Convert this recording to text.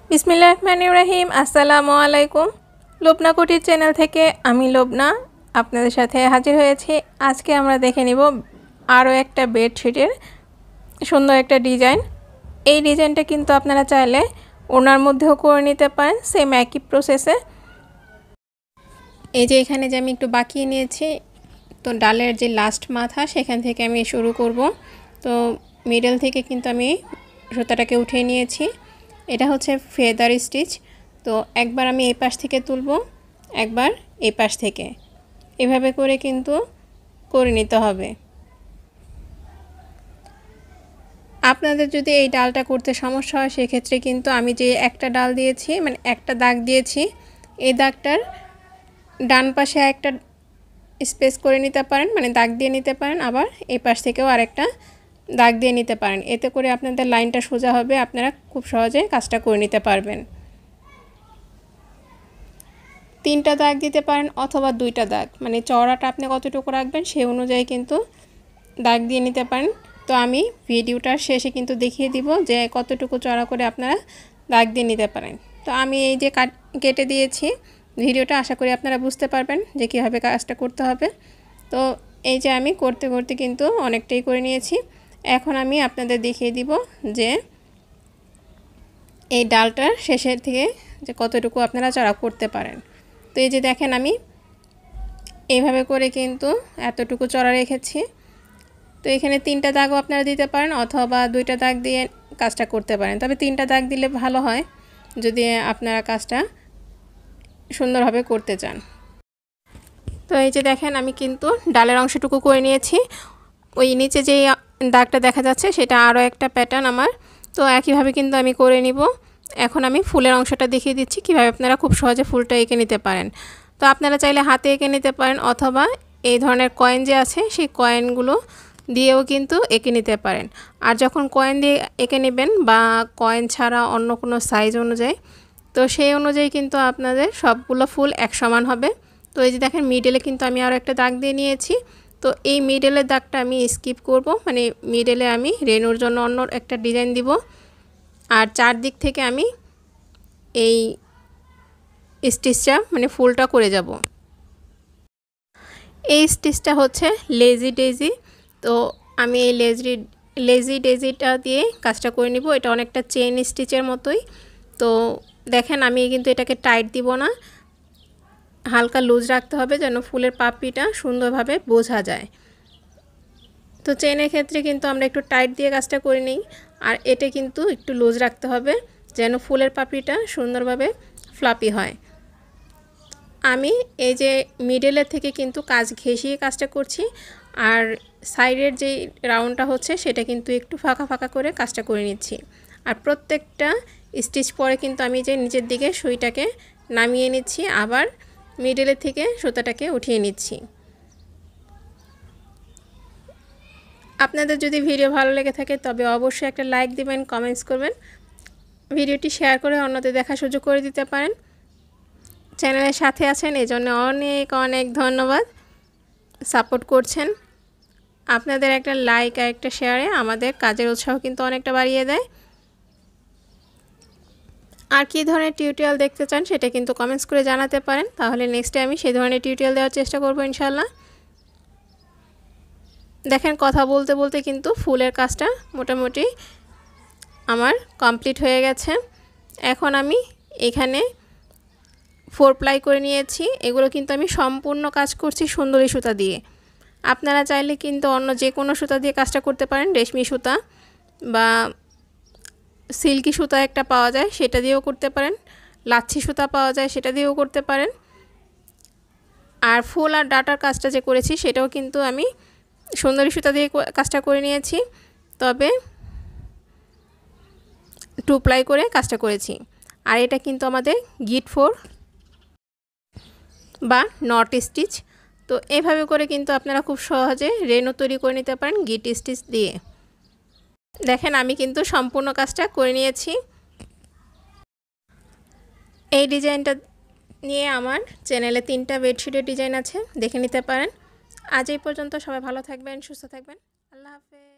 बिस्मिल्लाहिर्रहमानिर्रहीम আসসালামু আলাইকুম লুবনা কুটির চ্যানেল থেকে আমি লুবনা আপনাদের সাথে হাজির হয়েছি। আজকে আমরা দেখে নিব আরও একটা বেডশিটের সুন্দর একটা ডিজাইন। এই ডিজাইনটা কিন্তু আপনারা চাইলে ওনার মধ্যেও করে নিতে পারেন সেম একই প্রসেসে। এই যে এখানে যে আমি একটু বাকিয়ে নিয়েছি, তো ডালের যে লাস্ট মাথা সেখান থেকে আমি শুরু করব। তো মিডল থেকে কিন্তু আমি সুতাটাকে উঠিয়ে নিয়েছি। এটা হচ্ছে ফেদার স্টিচ। তো একবার আমি এই পাশ থেকে তুলব, একবার এই পাশ থেকে, এভাবে করে কিন্তু করে নিতে হবে। আপনাদের যদি এই ডালটা করতে সমস্যা হয় সেক্ষেত্রে কিন্তু আমি যে একটা ডাল দিয়েছি, মানে একটা দাগ দিয়েছি, এই দাগটার ডান পাশে একটা স্পেস করে নিতে পারেন, মানে দাগ দিয়ে নিতে পারেন। আবার এই পাশ থেকেও আরেকটা দাগ দিয়ে নিতে পারেন। এতে করে আপনাদের লাইনটা সোজা হবে, আপনারা খুব সহজে কাজটা করে নিতে পারবেন। তিনটা দাগ দিতে পারেন অথবা দুইটা দাগ, মানে চওড়াটা আপনি কতটুকু রাখবেন সেই অনুযায়ী কিন্তু দাগ দিয়ে নিতে পারেন। তো আমি ভিডিওটার শেষে কিন্তু দেখিয়ে দিব যে কতটুকু চওড়া করে আপনারা দাগ দিয়ে নিতে পারেন। তো আমি এই যে কেটে দিয়েছি ভিডিওটা, আশা করি আপনারা বুঝতে পারবেন যে কীভাবে কাজটা করতে হবে। তো এই যে আমি করতে করতে কিন্তু অনেকটাই করে নিয়েছি। এখন আমি আপনাদের দেখিয়ে দিব যে এই ডালটার শেষের থেকে যে কতটুকু আপনারা চড়া করতে পারেন। তো এই যে দেখেন আমি এইভাবে করে কিন্তু এতটুকু চড়া রেখেছি। তো এখানে তিনটা দাগও আপনারা দিতে পারেন অথবা দুইটা দাগ দিয়ে কাজটা করতে পারেন, তবে তিনটা দাগ দিলে ভালো হয় যদি আপনারা কাজটা সুন্দরভাবে করতে চান। তো এই যে দেখেন আমি কিন্তু ডালের অংশটুকু করে নিয়েছি। ওই নিচে যে দাগটা দেখা যাচ্ছে সেটা আরও একটা প্যাটার্ন আমার। তো একইভাবে কিন্তু আমি করে নিব। এখন আমি ফুলের অংশটা দেখিয়ে দিচ্ছি কীভাবে আপনারা খুব সহজে ফুলটা এঁকে নিতে পারেন। তো আপনারা চাইলে হাতে এঁকে নিতে পারেন অথবা এই ধরনের কয়েন যে আছে সেই কয়েনগুলো দিয়েও কিন্তু এঁকে নিতে পারেন। আর যখন কয়েন দিয়ে এঁকে নেবেন বা কয়েন ছাড়া অন্য কোনো সাইজ অনুযায়ী, তো সেই অনুযায়ী কিন্তু আপনাদের সবগুলো ফুল এক সমান হবে। তো এই যে দেখেন মিডলে কিন্তু আমি আরও একটা দাগ দিয়ে নিয়েছি। তো এই মিডলের দাগটা আমি স্কিপ করব, মানে মিডলে আমি রেনুর জন্য অন্য একটা ডিজাইন দিব। আর চারদিক থেকে আমি এই স্টিচটা মানে ফুলটা করে যাব। এই স্টিচটা হচ্ছে লেজি ডেজি। তো আমি এই লেজি ডেজিটা দিয়ে কাজটা করে নিব। এটা অনেকটা চেইন স্টিচের মতোই। তো দেখেন আমি কিন্তু এটাকে টাইট দিব না, হালকা লুজ রাখতে হবে যেন ফুলের পাপড়িটা সুন্দরভাবে বোঝা যায়। তো চেনের ক্ষেত্রে কিন্তু আমরা একটু টাইট দিয়ে কাজটা করে নিই, আর এটা কিন্তু একটু লুজ রাখতে হবে যেন ফুলের পাপড়িটা সুন্দরভাবে ফ্লাপি হয়। আমি এই যে মিডলের থেকে কিন্তু কাজ ঘেঁষিয়ে কাজটা করছি, আর সাইডের যে রাউন্ডটা হচ্ছে সেটা কিন্তু একটু ফাঁকা ফাঁকা করে কাজটা করে নিচ্ছি। আর প্রত্যেকটা স্টিচ পরে কিন্তু আমি যে নিচের দিকে সুইটাকে নামিয়ে নিচ্ছি, আবার মিডলের থেকে সুতাটাকে উঠিয়ে নিচ্ছি। আপনাদের যদি ভিডিও ভালো লেগে থাকে তবে অবশ্যই একটা লাইক দিবেন, কমেন্টস করবেন, ভিডিওটি শেয়ার করে অন্যদের দেখার সুযোগ করে দিতে পারেন। চ্যানেলের সাথে আছেন এজন্য অনেক অনেক ধন্যবাদ, সাপোর্ট করছেন। আপনাদের একটা লাইক আর একটা শেয়ারে আমাদের কাজের উৎসাহ কিন্তু অনেকটা বাড়িয়ে দেয়। আর কী ধরনের টিউটোরিয়াল দেখতে চান সেটা কিন্তু কমেন্টস করে জানাতে পারেন, তাহলে নেক্সটে আমি সেই ধরনের টিউটোরিয়াল দেওয়ার চেষ্টা করব ইনশাল্লাহ। দেখেন কথা বলতে বলতে কিন্তু ফুলের কাজটা মোটামুটি আমার কমপ্লিট হয়ে গেছে। এখন আমি এখানে 4 প্লাই করে নিয়েছি। এগুলো কিন্তু আমি সম্পূর্ণ কাজ করছি সুন্দরী সুতা দিয়ে। আপনারা চাইলে কিন্তু অন্য যে কোনো সুতা দিয়ে কাজটা করতে পারেন, রেশমি সুতা বা সিল্কি সুতা একটা পাওয়া যায় সেটা দিয়েও করতে পারেন, লাচ্ছি সুতা পাওয়া যায় সেটা দিয়েও করতে পারেন। আর ফুল আর ডাটার কাজটা যে করেছি সেটাও কিন্তু আমি সুন্দরী সুতা দিয়ে কাজটা করে নিয়েছি, তবে 2 প্লাই করে কাজটা করেছি। আর এটা কিন্তু আমাদের গিট 4 বা নট স্টিচ। তো এভাবে করে কিন্তু আপনারা খুব সহজে রেনু তৈরি করে নিতে পারেন গিট স্টিচ দিয়ে। দেখেন আমি কিন্তু সম্পূর্ণ কাজটা করে নিয়েছি। এই ডিজাইনটা নিয়ে আমার চ্যানেলে 3টা বেডশিটের ডিজাইন আছে, দেখে নিতে পারেন। আজ এই পর্যন্ত, সবাই ভালো থাকবেন, সুস্থ থাকবেন, আল্লাহ হাফেজ।